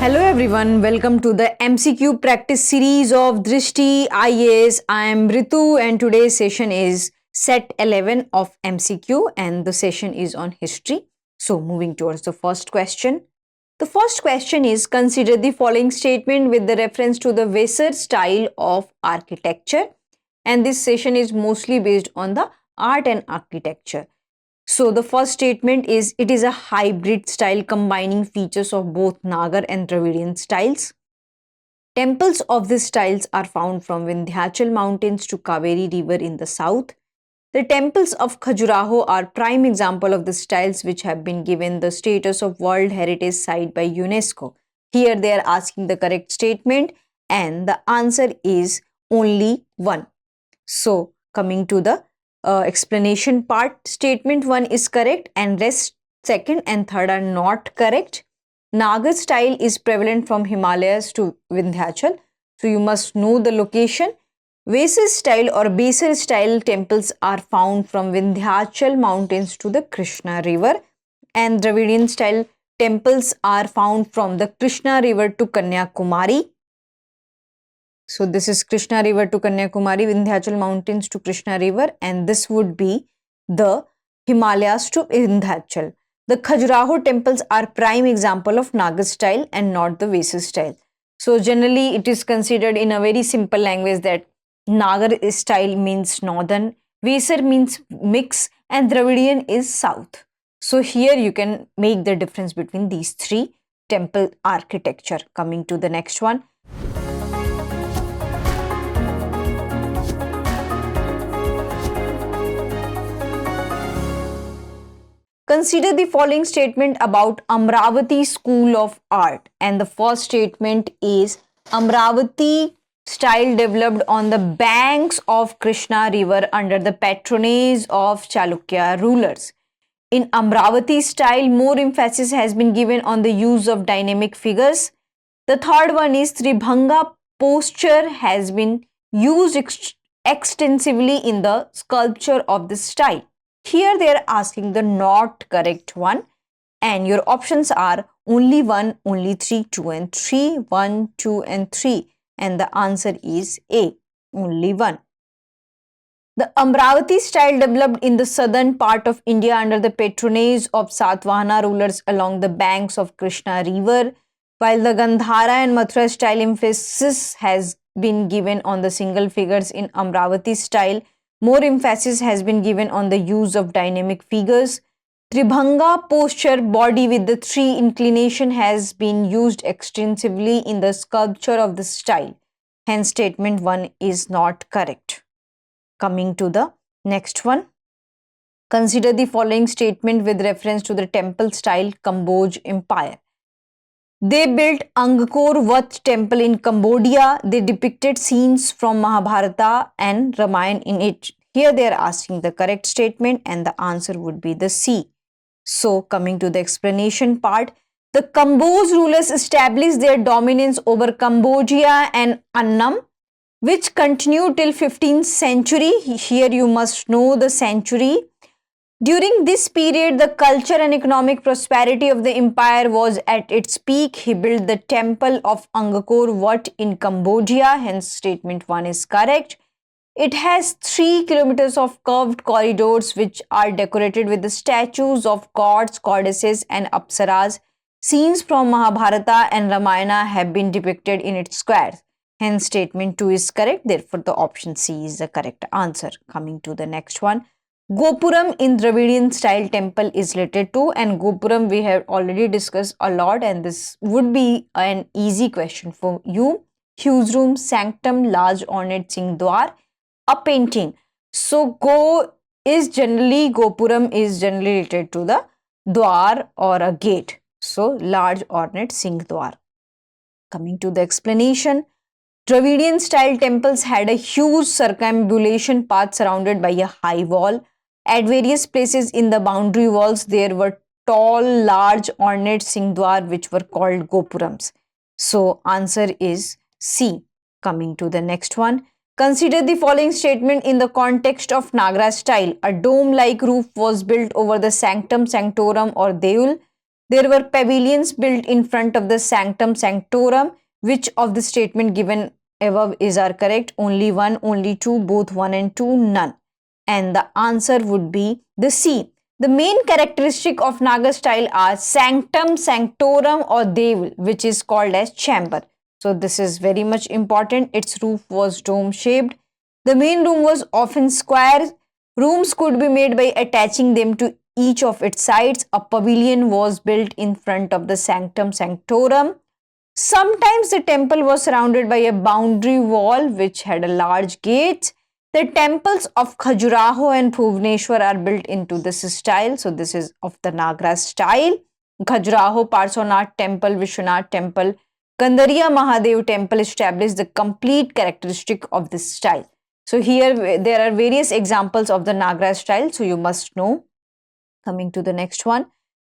Hello everyone, welcome to the MCQ Practice Series of Drishti IAS. I am Ritu and today's session is set 11 of MCQ and the session is on history. So moving towards the first question. The first question is, consider the following statement with the reference to the Weser style of architecture, and this session is mostly based on the art and architecture. So the first statement is, it is a hybrid style combining features of both Nagar and Dravidian styles. Temples of these styles are found from Vindhyachal mountains to Kaveri river in the south. The temples of Khajuraho are prime example of the styles which have been given the status of World Heritage Site by UNESCO. Here they are asking the correct statement and the answer is only one. So coming to the explanation part, statement 1 is correct and rest second and third are not correct. Nagar style is prevalent from Himalayas to Vindhyachal, so you must know the location. Weser style or Weser style temples are found from Vindhyachal mountains to the Krishna river, and Dravidian style temples are found from the Krishna river to Kanyakumari. So this is Krishna river to Kanyakumari, Vindhyachal mountains to Krishna river, and this would be the Himalayas to Vindhyachal. The Khajuraho temples are prime example of Nagar style and not the Weser style. So generally it is considered in a very simple language that Nagar style means northern, Weser means mix, and Dravidian is south. So here you can make the difference between these three temple architecture. Coming to the next one. Consider the following statement about Amravati School of Art, and the first statement is, Amravati style developed on the banks of Krishna river under the patronage of Chalukya rulers. In Amravati style, more emphasis has been given on the use of dynamic figures. The third one is, Tribhanga posture has been used extensively in the sculpture of this style. Here they are asking the not correct one, and your options are only 1, only 3, 2 and 3, 1, 2 and 3, and the answer is A, only 1. The Amravati style developed in the southern part of India under the patronage of Satvahana rulers along the banks of Krishna river, while the Gandhara and Mathura style emphasis has been given on the single figures. In Amravati style, more emphasis has been given on the use of dynamic figures. Tribhanga posture, body with the 3 inclination, has been used extensively in the sculpture of this style. Hence, statement 1 is not correct. Coming to the next one. Consider the following statement with reference to the temple style Cambodge Empire. They built Angkor Wat temple in Cambodia. They depicted scenes from Mahabharata and Ramayana in it. Here they are asking the correct statement and the answer would be the C. So coming to the explanation part, the Cambodge rulers established their dominance over Cambodia and Annam, which continued till 15th century. Here you must know the century. During this period, the culture and economic prosperity of the empire was at its peak. He built the temple of Angkor Wat in Cambodia. Hence, statement 1 is correct. It has 3 kilometers of curved corridors which are decorated with the statues of gods, goddesses and apsaras. Scenes from Mahabharata and Ramayana have been depicted in its squares. Hence, statement 2 is correct. Therefore, the option C is the correct answer. Coming to the next one. Gopuram in Dravidian style temple is related to, and Gopuram we have already discussed a lot, and this would be an easy question for you. Huge room, sanctum, large ornate Singhdwar, a painting. So Gopuram is generally related to the dwar or a gate. So large ornate Singhdwar. Coming to the explanation. Dravidian style temples had a huge circumambulation path surrounded by a high wall. At various places in the boundary walls, there were tall, large, ornate Singhdwar which were called Gopurams. So, answer is C. Coming to the next one. Consider the following statement in the context of Nagara style. A dome-like roof was built over the sanctum sanctorum or deul. There were pavilions built in front of the sanctum sanctorum. Which of the statement given above is are correct? Only one, only two, both one and two, none. And the answer would be the C. The main characteristic of Nagar style are sanctum sanctorum or deval, which is called as chamber. So this is very much important. Its roof was dome shaped. The main room was often square. Rooms could be made by attaching them to each of its sides. A pavilion was built in front of the sanctum sanctorum. Sometimes the temple was surrounded by a boundary wall which had a large gate. The temples of Khajuraho and Bhubaneswar are built into this style. So this is of the Nagra style. Khajuraho Parshvanath Temple, Vishwanath Temple, Kandariya Mahadev Temple established the complete characteristic of this style. So here there are various examples of the Nagra style. So you must know. Coming to the next one.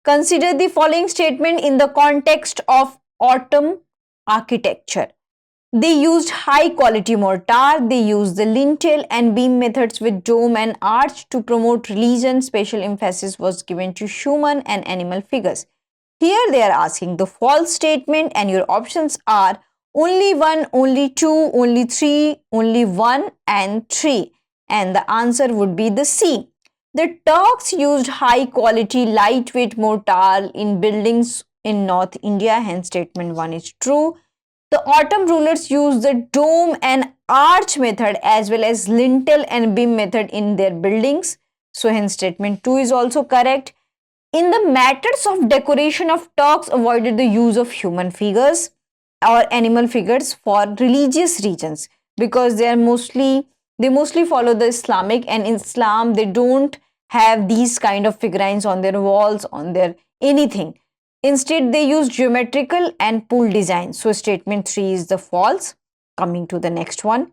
Consider the following statement in the context of autumn architecture. They used high quality mortar, they used the lintel and beam methods with dome and arch to promote religion. Special emphasis was given to human and animal figures. Here they are asking the false statement and your options are only one, only two, only three, only one and three. And the answer would be the C. The Turks used high quality lightweight mortar in buildings in North India, hence statement 1 is true. The autumn rulers used the dome and arch method as well as lintel and beam method in their buildings. So hence statement 2 is also correct. In the matters of decoration of Turks avoided the use of human figures or animal figures for religious reasons because they mostly follow the Islamic, and in Islam they don't have these kind of figurines on their walls, on their anything. Instead, they use geometrical and pool design. So statement 3 is the false. Coming to the next one.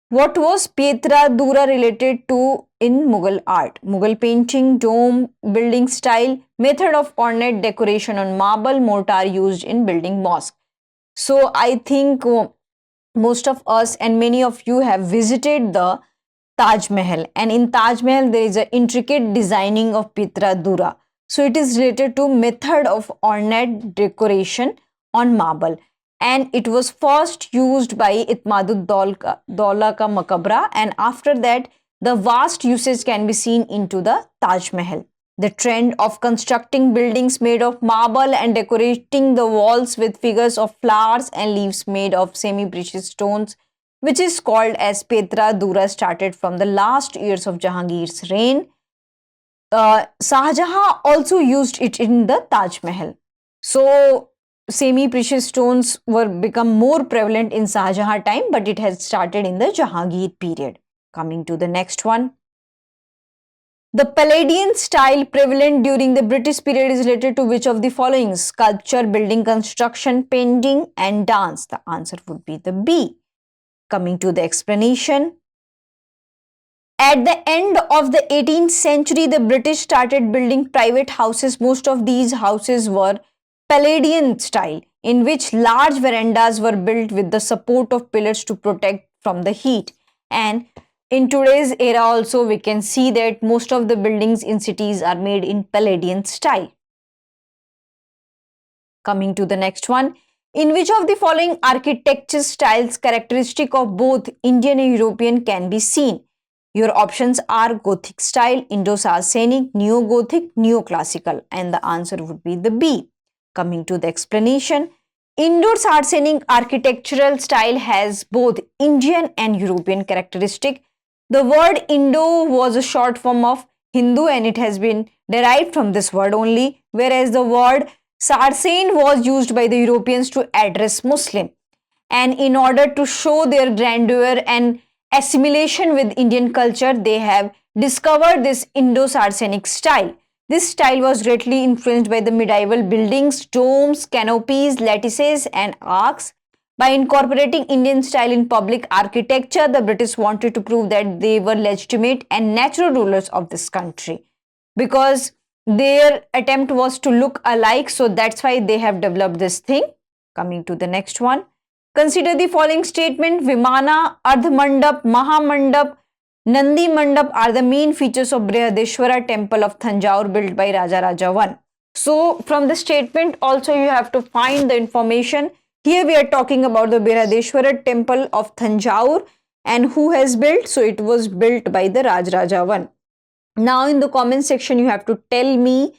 What was Pietra Dura related to in Mughal art? Mughal painting, dome, building style, method of ornate decoration on marble, mortar used in building mosque. So I think most of us and many of you have visited the Taj Mahal, and in Taj Mahal there is an intricate designing of Pietra Dura. So it is related to method of ornate decoration on marble, and it was first used by Ithmadud-Daula ka Maqbara, and after that the vast usage can be seen into the Taj Mahal. The trend of constructing buildings made of marble and decorating the walls with figures of flowers and leaves made of semi-precious stones, which is called as Pietra Dura, started from the last years of Jahangir's reign. Shah Jahan also used it in the Taj Mahal. So semi-precious stones were become more prevalent in Shah Jahan time, but it has started in the Jahangir period. Coming to the next one. The Palladian style prevalent during the British period is related to which of the following? Sculpture, building construction, painting and dance. The answer would be the B. Coming to the explanation. At the end of the 18th century, the British started building private houses. Most of these houses were Palladian style, in which large verandas were built with the support of pillars to protect from the heat. And in today's era also, we can see that most of the buildings in cities are made in Palladian style. Coming to the next one. In which of the following architecture styles characteristic of both Indian and European can be seen? Your options are Gothic style, Indo-Saracenic, Neo-Gothic, Neoclassical, and the answer would be the B. Coming to the explanation. Indo-Saracenic architectural style has both Indian and European characteristic. The word Indo was a short form of Hindu and it has been derived from this word only, whereas the word Saracen was used by the Europeans to address Muslim. And in order to show their grandeur and assimilation with Indian culture, they have discovered this Indo-Saracenic style. This style was greatly influenced by the medieval buildings, domes, canopies, lattices and arcs. By incorporating Indian style in public architecture, the British wanted to prove that they were legitimate and natural rulers of this country, because their attempt was to look alike, so that's why they have developed this thing. Coming to the next one. Consider the following statement. Vimana, Ardhamandap, Mahamandap, Nandi Mandap are the main features of Brihadeshwara temple of Thanjavur built by Raja Raja I. So from the statement also you have to find the information. Here we are talking about the Birhadeshwara temple of Thanjavur, and who has built? So it was built by the Rajaraja I. Now in the comment section you have to tell me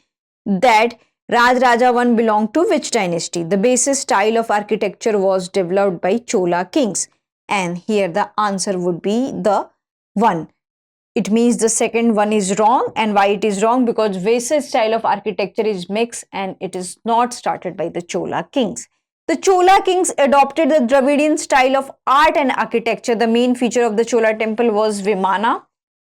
that Rajaraja I belonged to which dynasty? The basic style of architecture was developed by Chola kings, and here the answer would be the 1. It means the second one is wrong. And why it is wrong? Because Vedic style of architecture is mixed and it is not started by the Chola kings. The Chola kings adopted the Dravidian style of art and architecture. The main feature of the Chola temple was Vimana.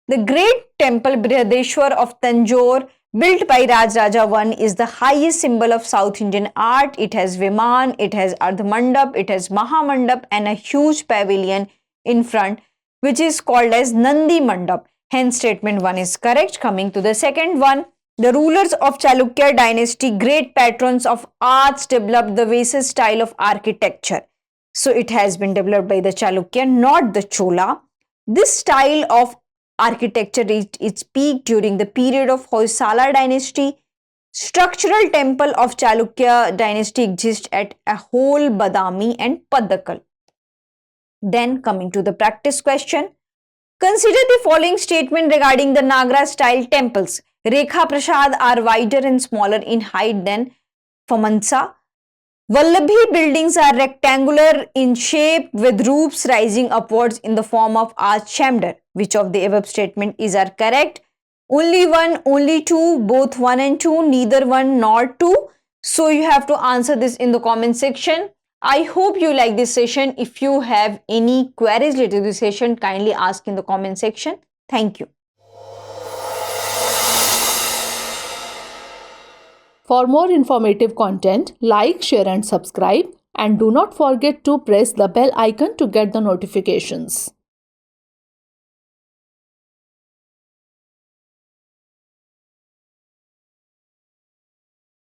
The great temple Brihadeshwar of Tanjore, built by Rajaraja I, is the highest symbol of South Indian art. It has Viman, it has Ardhamandap, it has Mahamandap and a huge pavilion in front, which is called as Nandi Mandap. Hence statement 1 is correct. Coming to the second one, the rulers of Chalukya dynasty, great patrons of arts, developed the Vedic style of architecture. So it has been developed by the Chalukya, not the Chola. This style of architecture reached its peak during the period of Hoysala dynasty. Structural temple of Chalukya dynasty exists at Ahol, Badami and Paddakal. Then coming to the practice question. Consider the following statement regarding the Nagra style temples. Rekha Prasad are wider and smaller in height than Famansa. Vallabhi buildings are rectangular in shape with roofs rising upwards in the form of arched chamber. Which of the above statement is correct? Only 1, only 2, both 1 and 2, neither 1 nor 2. So you have to answer this in the comment section. I hope you like this session. If you have any queries related to this session, kindly ask in the comment section. Thank you. For more informative content, like, share and subscribe, and do not forget to press the bell icon to get the notifications.